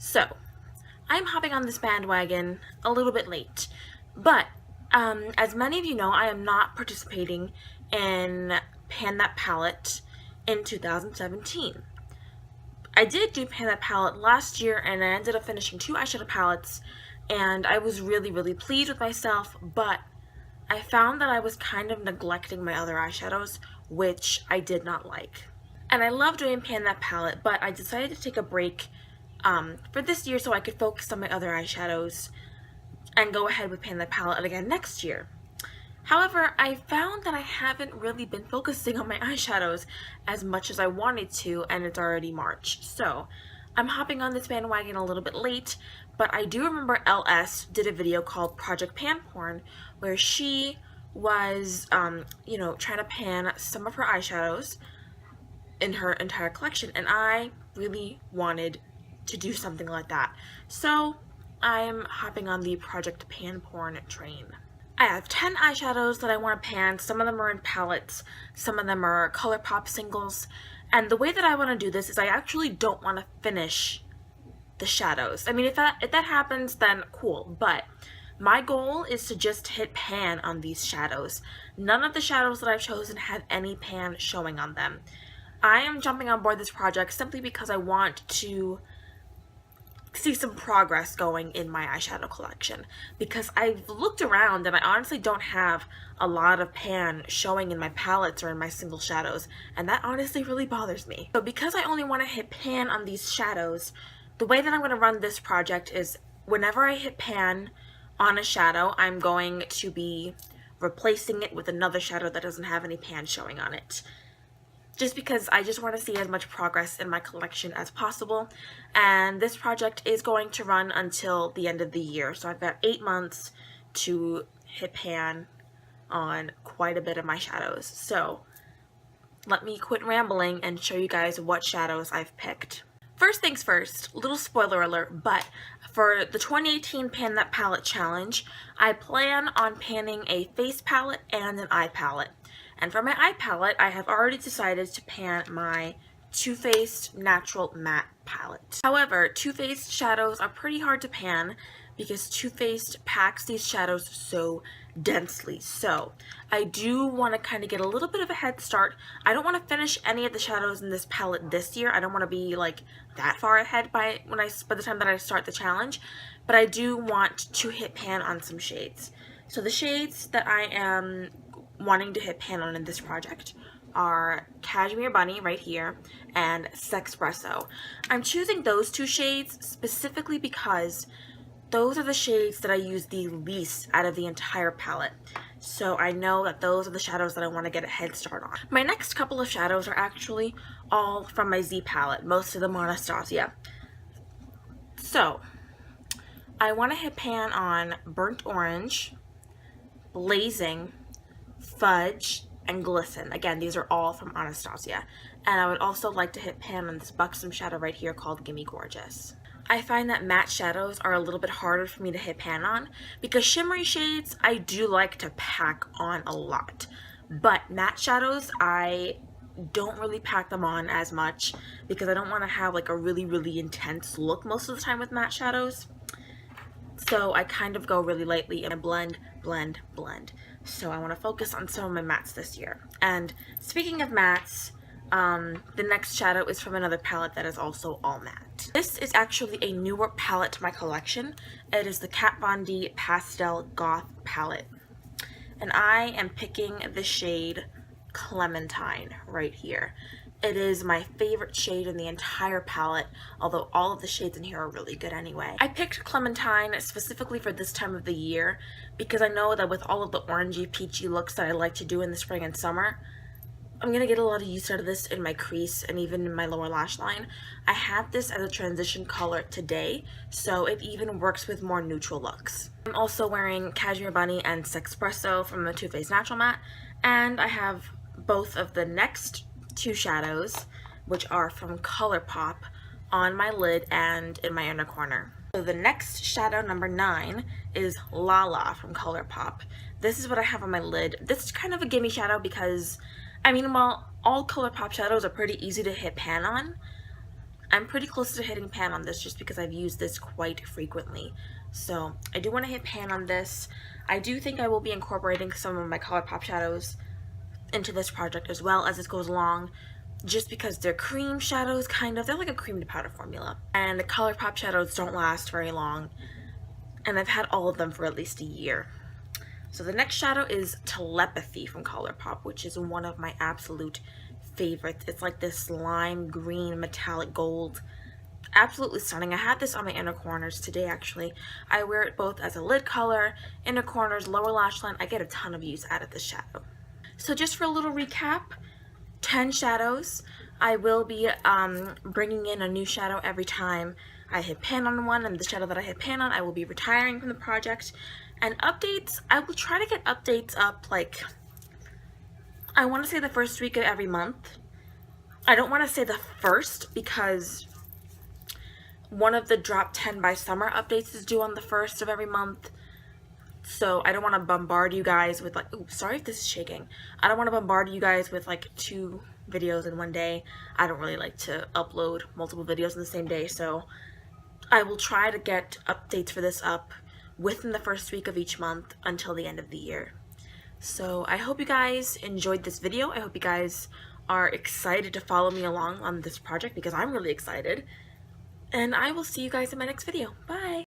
So, I'm hopping on this bandwagon a little bit late, but as many of you know, I am not participating in Pan That Palette in 2017. I did do Pan That Palette last year, and I ended up finishing 2 eyeshadow palettes, and I was really pleased with myself, but I found that I was kind of neglecting my other eyeshadows, which I did not like. And I love doing Pan That Palette, but I decided to take a break for this year so I could focus on my other eyeshadows and go ahead with Pan That Palette again next year. However, I found that I haven't really been focusing on my eyeshadows as much as I wanted to, and it's already March. So I'm hopping on this bandwagon a little bit late, but I do remember Elle did a video called Project Pan Porn, where she was, trying to pan some of her eyeshadows in her entire collection, and I really wanted to do something like that. So I'm hopping on the Project Pan Porn train. I have 10 eyeshadows that I want to pan. Some of them are in palettes, some of them are ColourPop singles, and the way that I want to do this is I actually don't want to finish the shadows. I mean, if that happens, then cool, but my goal is to just hit pan on these shadows. None of the shadows that I've chosen have any pan showing on them. I am jumping on board this project simply because I want to see some progress going in my eyeshadow collection, because I've looked around and I honestly don't have a lot of pan showing in my palettes or in my single shadows, and that honestly really bothers me. So because I only want to hit pan on these shadows, the way that I'm going to run this project is whenever I hit pan on a shadow, I'm going to be replacing it with another shadow that doesn't have any pan showing on it, just because I just want to see as much progress in my collection as possible. And this project is going to run until the end of the year, so I've got 8 months to hit pan on quite a bit of my shadows. So let me quit rambling and show you guys what shadows I've picked. First things first, little spoiler alert, but for the 2018 Pan That Palette Challenge, I plan on panning a face palette and an eye palette. And for my eye palette, I have already decided to pan my Too Faced Natural Matte palette. However, Too Faced shadows are pretty hard to pan because Too Faced packs these shadows so densely. So I do want to kind of get a little bit of a head start. I don't want to finish any of the shadows in this palette this year. I don't want to be like that far ahead by the time that I start the challenge, but I do want to hit pan on some shades. So the shades that I am wanting to hit pan on in this project are Cashmere Bunny right here and Sexpresso. I'm choosing those 2 shades specifically because those are the shades that I use the least out of the entire palette. So I know that those are the shadows that I want to get a head start on. My next couple of shadows are actually all from my Z palette, most of them Anastasia. So I want to hit pan on Burnt Orange, Blazing, Fudge, and Glisten. Again, these are all from Anastasia. And I would also like to hit pan on this buxom shadow right here called Gimme Gorgeous. I find that matte shadows are a little bit harder for me to hit pan on because shimmery shades I do like to pack on a lot. But matte shadows, I don't really pack them on as much because I don't want to have like a really intense look most of the time with matte shadows. So I kind of go really lightly and I blend. So I want to focus on some of my mattes this year. And speaking of mattes, the next shadow is from another palette that is also all matte. This is actually a newer palette to my collection. It is the Kat Von D Pastel Goth palette. And I am picking the shade Clementine right here. It is my favorite shade in the entire palette, although all of the shades in here are really good anyway. I picked Clementine specifically for this time of the year because I know that with all of the orangey peachy looks that I like to do in the spring and summer, I'm going to get a lot of use out of this in my crease and even in my lower lash line. I have this as a transition color today, so it even works with more neutral looks. I'm also wearing Cashmere Bunny and Sexpresso from the Too Faced Natural Matte, and I have both of the next 2 shadows, which are from ColourPop, on my lid and in my inner corner. So the next shadow, number 9, is Lala from ColourPop. This is what I have on my lid. This is kind of a gimme shadow because, I mean, while all ColourPop shadows are pretty easy to hit pan on, I'm pretty close to hitting pan on this just because I've used this quite frequently. So I do want to hit pan on this. I do think I will be incorporating some of my ColourPop shadows into this project as well as it goes along, just because they're cream shadows, kind of. They're like a cream to powder formula. And the ColourPop shadows don't last very long, and I've had all of them for at least a year. So the next shadow is Telepathy from ColourPop, which is one of my absolute favorites. It's like this lime green metallic gold. Absolutely stunning. I had this on my inner corners today, actually. I wear it both as a lid color, inner corners, lower lash line. I get a ton of use out of this shadow. So just for a little recap, 10 shadows. I will be bringing in a new shadow every time I hit pan on one, and the shadow that I hit pan on, I will be retiring from the project. And updates, I will try to get updates up, like, I want to say the first week of every month. I don't want to say the first because one of the drop 10 by summer updates is due on the 1st of every month. So I don't want to bombard you guys with like, oops, sorry if this is shaking. I don't want to bombard you guys with like 2 videos in one day. I don't really like to upload multiple videos in the same day, so I will try to get updates for this up within the first week of each month until the end of the year. So I hope you guys enjoyed this video. I hope you guys are excited to follow me along on this project because I'm really excited. And I will see you guys in my next video. Bye!